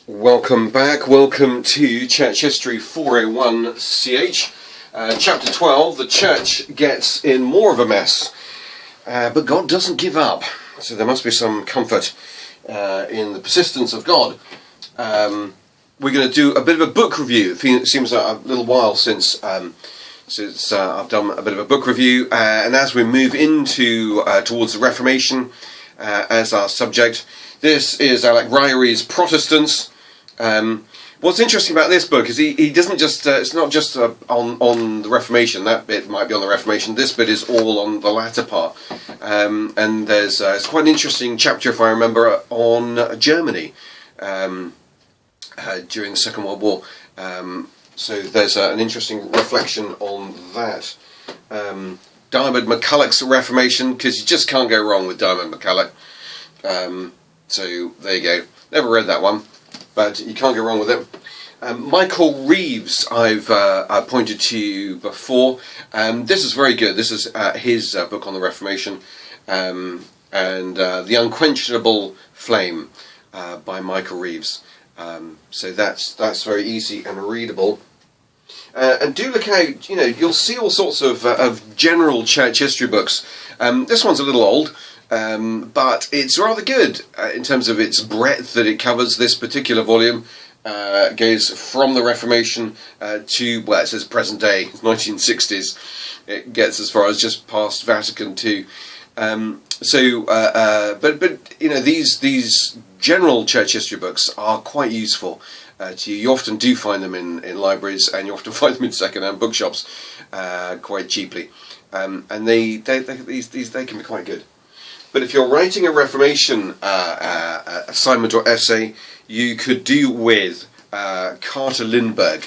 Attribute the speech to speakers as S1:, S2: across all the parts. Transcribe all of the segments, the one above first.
S1: Welcome back, welcome to Church History 401CH. Chapter 12, the church gets in more of a mess, but God doesn't give up. So there must be some comfort in the persistence of God. We're going to do a bit of a book review. It seems like a little while since I've done a bit of a book review, and as we move into towards the Reformation as our subject, this is Alec Ryer's Protestants. What's interesting about this book is he doesn't just, it's not just on the Reformation. That bit might be on the Reformation. This bit is all on the latter part. And there's it's quite an interesting chapter, if I remember, on Germany during the Second World War. So there's an interesting reflection on that. Diarmaid MacCulloch's Reformation, because you just can't go wrong with Diarmaid MacCulloch. So there you go. Never read that one, but you can't go wrong with it. Michael Reeves, I've pointed to you before. This is very good. This is his book on the Reformation, and The Unquenchable Flame by Michael Reeves. So that's very easy and readable. And do look out. You'll see all sorts of general church history books. This one's a little old. But it's rather good in terms of its breadth that it covers. This particular volume goes from the Reformation to, well, it says present day, 1960s. It gets as far as just past Vatican II. But these general church history books are quite useful to you. You often do find them in libraries, and you often find them in second-hand bookshops quite cheaply. And they can be quite good. But if you're writing a Reformation assignment or essay, you could do with Carter Lindbergh.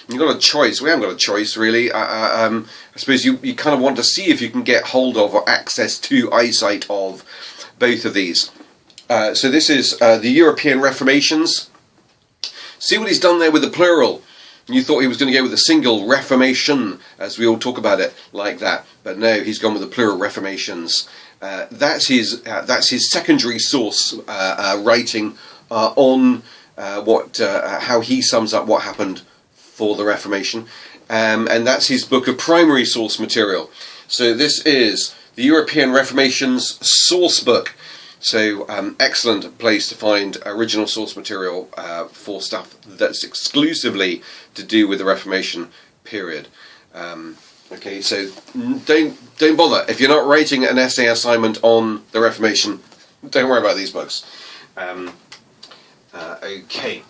S1: You've got a choice. We haven't got a choice, really. I suppose you kind of want to see if you can get hold of or access to eyesight of both of these. So this is the European Reformations. See what he's done there with the plural. You thought he was going to go with a single Reformation, as we all talk about it like that. But no, he's gone with the plural Reformations. That's his secondary source writing on how he sums up what happened for the Reformation, and that's his book of primary source material. So this is the European Reformation's source book. So excellent place to find original source material for stuff that's exclusively to do with the Reformation period. Okay, so don't bother. If you're not writing an essay assignment on the Reformation, don't worry about these books. Okay.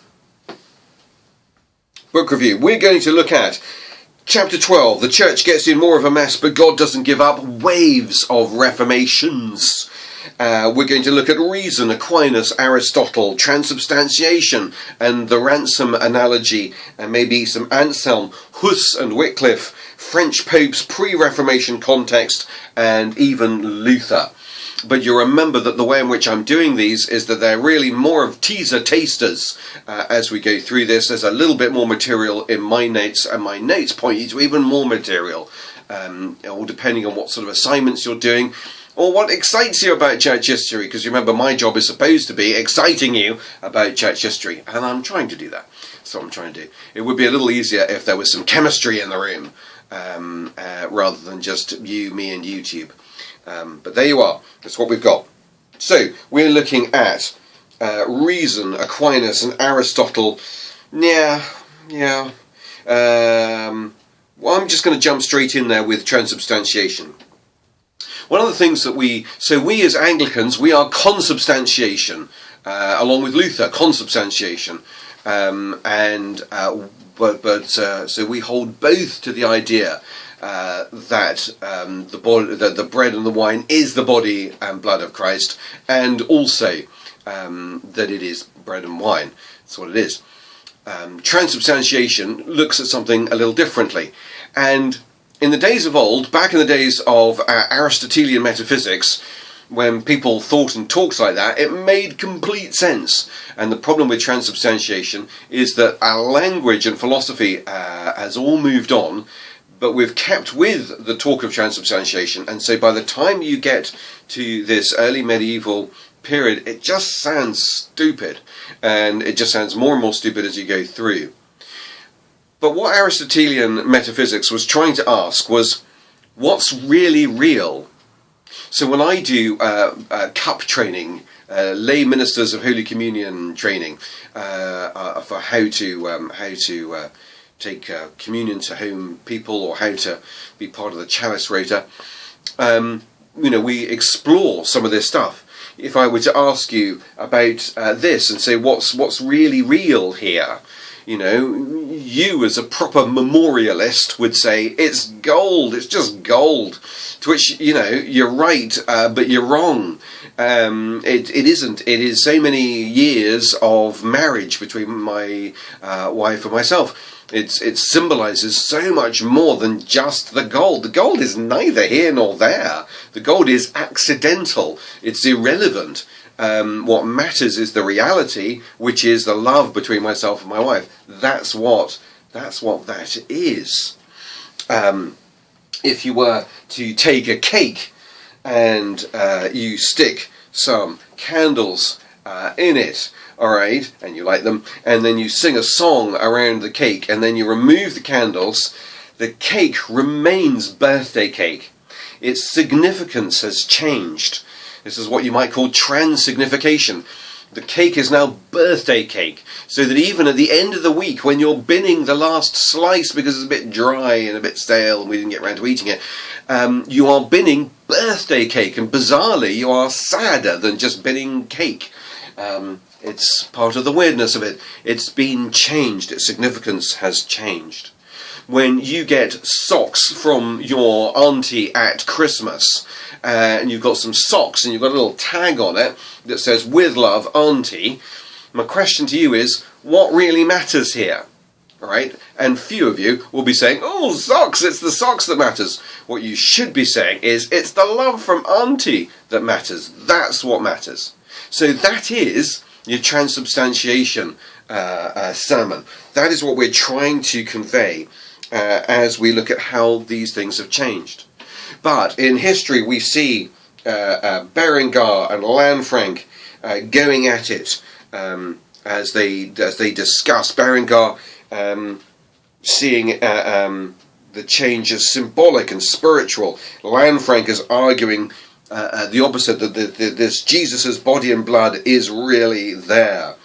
S1: Book review. We're going to look at Chapter 12. The church gets in more of a mess, but God doesn't give up. Waves of reformations. We're going to look at reason, Aquinas, Aristotle, transubstantiation, and the ransom analogy, and maybe some Anselm, Huss and Wycliffe, French popes, pre-Reformation context, and even Luther. But you remember that the way in which I'm doing these is that they're really more of teaser tasters as we go through this. There's a little bit more material in my notes, and my notes point you to even more material, all depending on what sort of assignments you're doing, or what excites you about church history, because you remember my job is supposed to be exciting you about church history, and I'm trying to do that. That's what I'm trying to do. It would be a little easier if there was some chemistry in the room, rather than just you, me, and YouTube. But there you are. That's what we've got. So we're looking at reason, Aquinas, and Aristotle. Yeah. Well, I'm just going to jump straight in there with transubstantiation. One of the things that we as Anglicans, we are consubstantiation, along with Luther, consubstantiation, so we hold both to the idea that the bread and the wine is the body and blood of Christ, and also that it is bread and wine. That's what it is. Transubstantiation looks at something a little differently, and in the days of old, back in the days of Aristotelian metaphysics, when people thought and talked like that, it made complete sense. And the problem with transubstantiation is that our language and philosophy has all moved on, but we've kept with the talk of transubstantiation. And so by the time you get to this early medieval period, it just sounds stupid, and it just sounds more and more stupid as you go through. But what Aristotelian metaphysics was trying to ask was, what's really real? So when I do cup training, lay ministers of Holy Communion training for how to take communion to home people, or how to be part of the chalice rota, we explore some of this stuff. If I were to ask you about this and say, what's really real here? You as a proper memorialist would say, it's gold, it's just gold. To which, you're right, but you're wrong. It isn't. It is so many years of marriage between my wife and myself. It symbolizes so much more than just the gold. The gold is neither here nor there. The gold is accidental. It's irrelevant. What matters is the reality, which is the love between myself and my wife. That's what that is. If you were to take a cake and you stick some candles in it, alright, and you light them, and then you sing a song around the cake, and then you remove the candles, the cake remains birthday cake. Its significance has changed. This is what you might call transsignification. The cake is now birthday cake, so that even at the end of the week, when you're binning the last slice because it's a bit dry and a bit stale and we didn't get around to eating it, you are binning birthday cake, and bizarrely you are sadder than just binning cake. It's part of the weirdness of it. It's been changed. Its significance has changed. When you get socks from your auntie at Christmas, and you've got some socks and you've got a little tag on it that says, "With love, auntie," my question to you is, what really matters here? Right? And few of you will be saying, "Oh, socks, it's the socks that matters." What you should be saying is, it's the love from auntie that matters. That's what matters. So that is your transubstantiation sermon. That is what we're trying to convey as we look at how these things have changed. But in history we see Berengar and Lanfranc going at it as they discuss. Berengar seeing the change as symbolic and spiritual. Lanfranc is arguing the opposite, that this Jesus' body and blood is really there.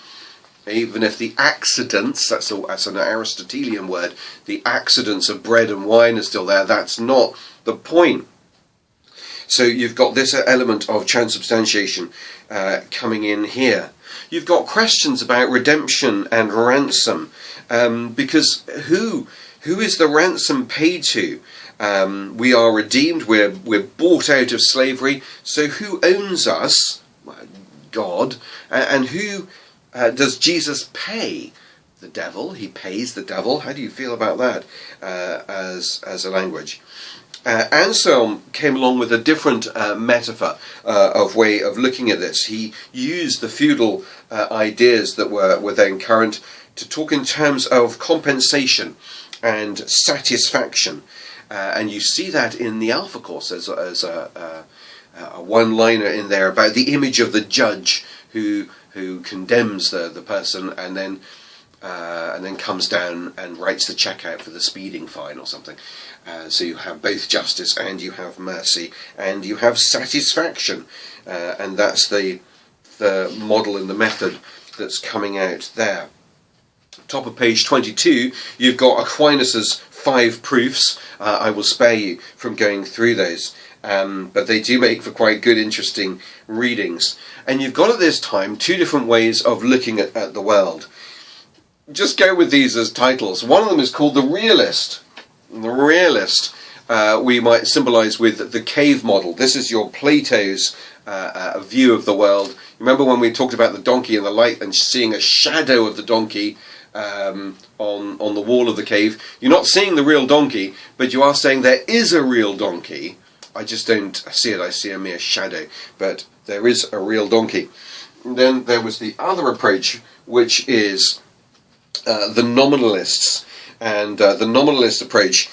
S1: Even if the accidents, that's an Aristotelian word, the accidents of bread and wine are still there, that's not the point. So you've got this element of transubstantiation coming in here. You've got questions about redemption and ransom, because who is the ransom paid to? We are redeemed, we're bought out of slavery, so who owns us? God. And who does Jesus pay? The devil. He pays the devil. How do you feel about that as a language? Anselm came along with a different metaphor of way of looking at this. He used the feudal ideas that were then current to talk in terms of compensation and satisfaction. And you see that in the Alpha Course as a one-liner in there about the image of the judge who condemns the person and then comes down and writes the check out for the speeding fine or something. So you have both justice and you have mercy and you have satisfaction, and that's the model and the method that's coming out there. Top of page 22, you've got Aquinas's 5 proofs. I will spare you from going through those, but they do make for quite good, interesting readings. And you've got at this time 2 different ways of looking at the world. Just go with these as titles. One of them is called the realist. The realist we might symbolize with the cave model. This is your Plato's view of the world. Remember when we talked about the donkey and the light and seeing a shadow of the donkey on the wall of the cave? You're not seeing the real donkey, but you are saying there is a real donkey. I just don't see it. I see a mere shadow, but there is a real donkey. And then there was the other approach, which is the nominalists. and the nominalist approach,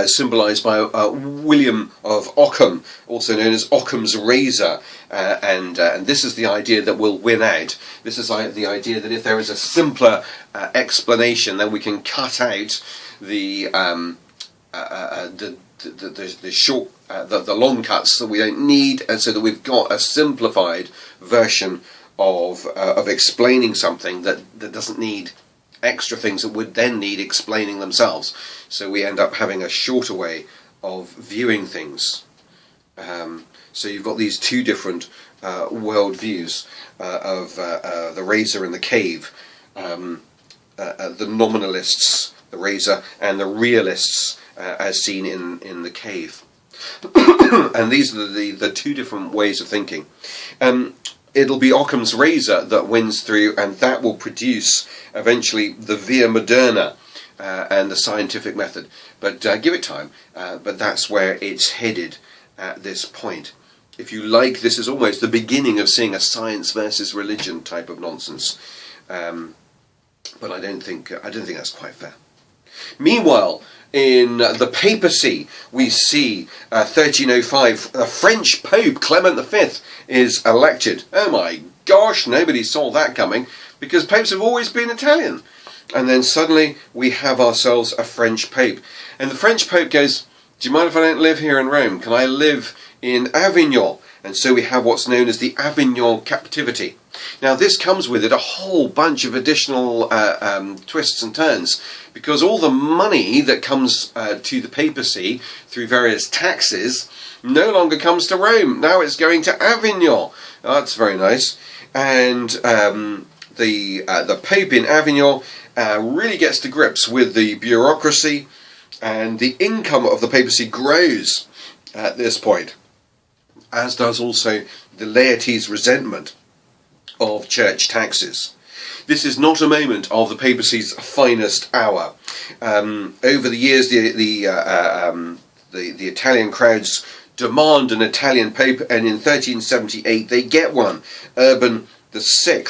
S1: symbolised by William of Ockham, also known as Ockham's razor, and this is the idea that we'll win out. This is the idea that if there is a simpler explanation, then we can cut out the short, the long cuts that we don't need, and so that we've got a simplified version of explaining something that doesn't need extra things that would then need explaining themselves. So we end up having a shorter way of viewing things. So you've got these two different world views of the razor and the cave, the nominalists, the razor, and the realists, as seen in the cave. And these are the two different ways of thinking. It'll be Occam's razor that wins through, and that will produce eventually the via moderna and the scientific method. But give it time. But that's where it's headed at this point. If you like, this is almost the beginning of seeing a science versus religion type of nonsense. But I don't think that's quite fair. Meanwhile, in the papacy, we see 1305, the French Pope Clement V is elected. Oh my gosh, nobody saw that coming, because popes have always been Italian. And then suddenly we have ourselves a French Pope. And the French Pope goes, do you mind if I don't live here in Rome? Can I live in Avignon? And so we have what's known as the Avignon captivity. Now this comes with it a whole bunch of additional twists and turns, because all the money that comes to the papacy through various taxes no longer comes to Rome. Now it's going to Avignon. Oh, that's very nice. And the Pope in Avignon really gets to grips with the bureaucracy, and the income of the papacy grows at this point, as does also the laity's resentment of church taxes. This is not a moment of the papacy's finest hour. Over the years, the Italian crowds demand an Italian pope, and in 1378 they get one, Urban VI,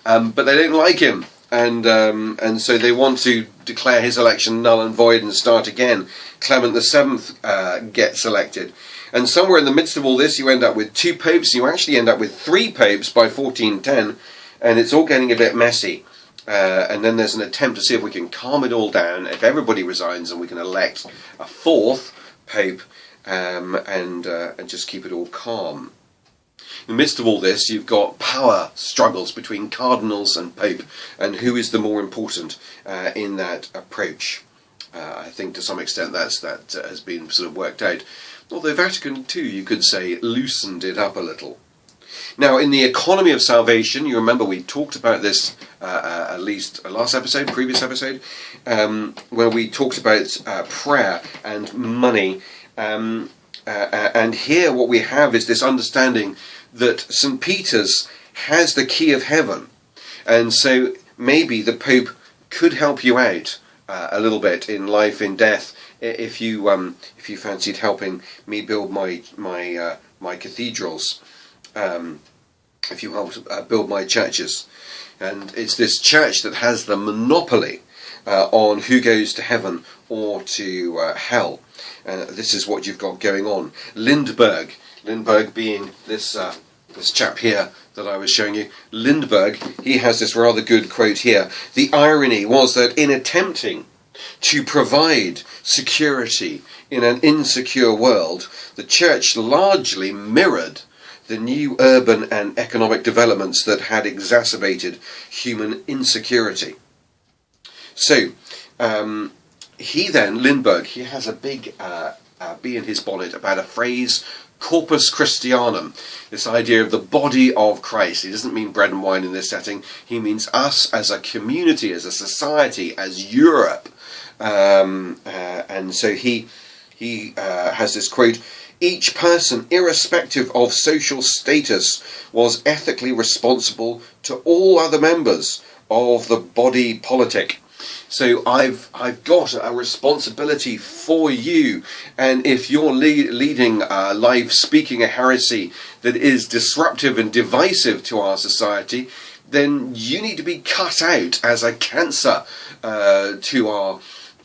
S1: but they don't like him, and so they want to declare his election null and void and start again. Clement VII gets elected. And somewhere in the midst of all this, you end up with two popes. You actually end up with three popes by 1410, and it's all getting a bit messy. And then there's an attempt to see if we can calm it all down, if everybody resigns, and we can elect a fourth pope, and just keep it all calm. In the midst of all this, you've got power struggles between cardinals and pope, and who is the more important in that approach. I think to some extent that has been sort of worked out. Although Vatican II, you could say, loosened it up a little. Now, in the economy of salvation, you remember we talked about this at least previous episode, where we talked about prayer and money. And here what we have is this understanding that St. Peter's has the key of heaven. And so maybe the Pope could help you out a little bit in life, in death, if you fancied helping me build my cathedrals, if you helped build my churches. And it's this church that has the monopoly on who goes to heaven or to hell. This is what you've got going on. Lindbergh being this chap here that I was showing you. Lindbergh, he has this rather good quote here. The irony was that in attempting to provide security in an insecure world, the church largely mirrored the new urban and economic developments that had exacerbated human insecurity. So, Lindbergh, he has a big bee in his bonnet about a phrase, corpus Christianum, this idea of the body of Christ. He doesn't mean bread and wine in this setting. He means us as a community, as a society, as Europe. And so he has this quote, each person, irrespective of social status, was ethically responsible to all other members of the body politic. So I've got a responsibility for you, and if you're leading a life speaking a heresy that is disruptive and divisive to our society, then you need to be cut out as a cancer to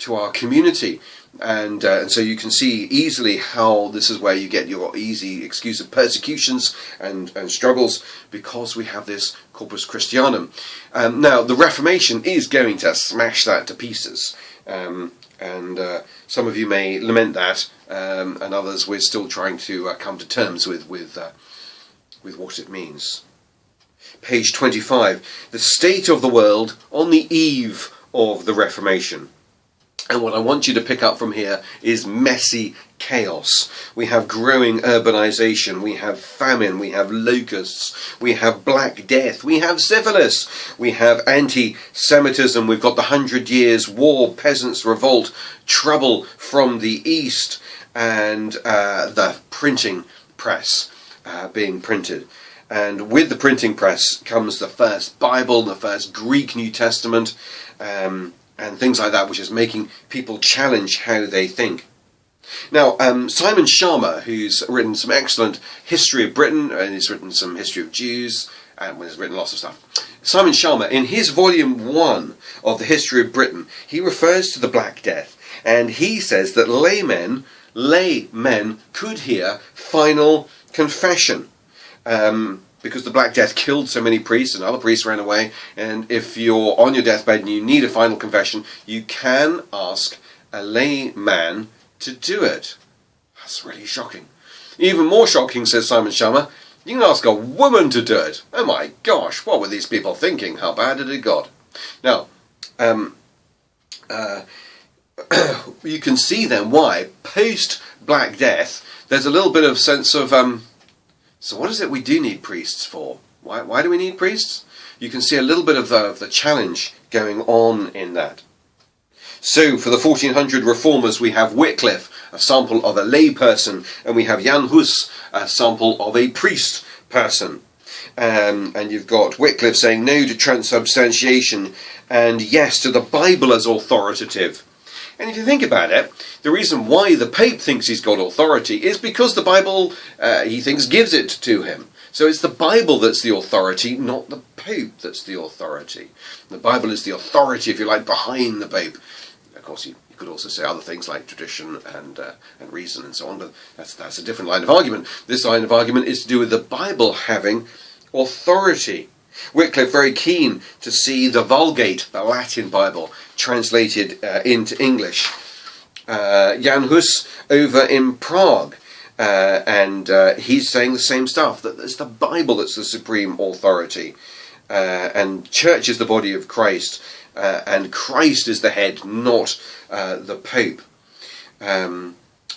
S1: to our community. And so you can see easily how this is where you get your easy excuse of persecutions and struggles, because we have this Corpus Christianum. Now, the Reformation is going to smash that to pieces. And some of you may lament that, and others we're still trying to come to terms with what it means. Page 25, the state of the world on the eve of the Reformation. And what I want you to pick up from here is messy chaos. We have growing urbanization, we have famine, we have locusts, we have Black Death, we have syphilis, we have anti-Semitism, we've got the 100 Years' War, peasants' revolt, trouble from the east, and the printing press being printed. And with the printing press comes the first Bible, the first Greek New Testament, and things like that, which is making people challenge how they think. Now, Simon Sharma, who's written some excellent history of Britain, and he's written some history of Jews, and he's written lots of stuff. Simon Sharma, in his volume 1 of the history of Britain, he refers to the Black Death, and he says that laymen could hear final confession. Because the Black Death killed so many priests and other priests ran away, and if you're on your deathbed and you need a final confession, you can ask a layman to do it. That's really shocking. Even more shocking, says Simon Sharma, you can ask a woman to do it. Oh my gosh, what were these people thinking? How bad had it got? Now, you can see then why, post-Black Death, there's a little bit of sense of... So what is it we do need priests for? Why do we need priests? You can see a little bit of the challenge going on in that. So for the 1400 reformers, we have Wycliffe, a sample of a lay person, and we have Jan Hus, a sample of a priest person. And you've got Wycliffe saying no to transubstantiation and yes to the Bible as authoritative. And if you think about it, the reason why the Pope thinks he's got authority is because the Bible, he thinks, gives it to him. So it's the Bible that's the authority, not the Pope that's the authority. The Bible is the authority, if you like, behind the Pope. Of course, you could also say other things like tradition and reason and so on, but that's a different line of argument. This line of argument is to do with the Bible having authority. Wycliffe very keen to see the Vulgate, the Latin Bible, translated into English. Jan Hus over in Prague, and he's saying the same stuff, that it's the Bible that's the supreme authority, and church is the body of Christ, and Christ is the head, not the Pope.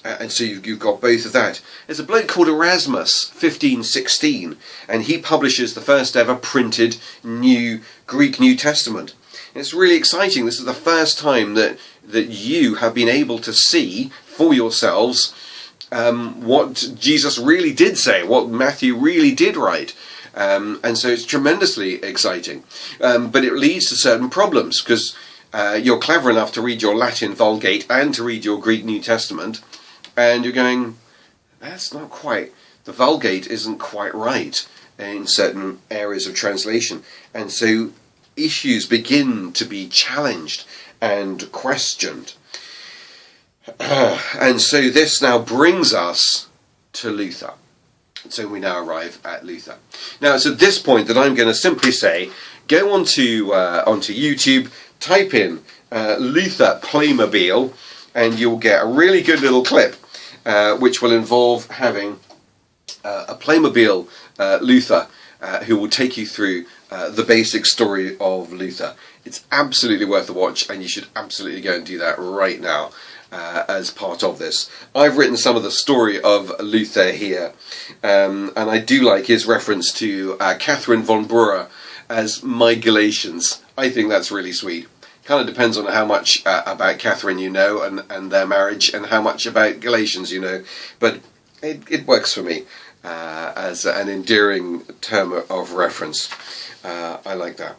S1: And so you've got both of that. There's a bloke called Erasmus, 1516, and he publishes the first ever printed new Greek New Testament. And it's really exciting. This is the first time that you have been able to see for yourselves what Jesus really did say, what Matthew really did write. And so it's tremendously exciting. But it leads to certain problems, because you're clever enough to read your Latin Vulgate and to read your Greek New Testament, and you're going, that's not quite, the Vulgate isn't quite right in certain areas of translation. And so issues begin to be challenged and questioned. And so this now brings us to Luther. And so we now arrive at Luther. Now it's at this point that I'm going to simply say, go onto YouTube, type in Luther Playmobil, and you'll get a really good little clip which will involve having a Playmobil Luther who will take you through the basic story of Luther. It's absolutely worth a watch, and you should absolutely go and do that right now as part of this. I've written some of the story of Luther here, and I do like his reference to Catherine von Bora as my Galatians. I think that's really sweet. Kind of depends on how much about Catherine you know and their marriage, and how much about Galatians you know. But it works for me as an endearing term of reference. I like that.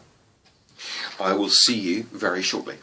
S1: I will see you very shortly.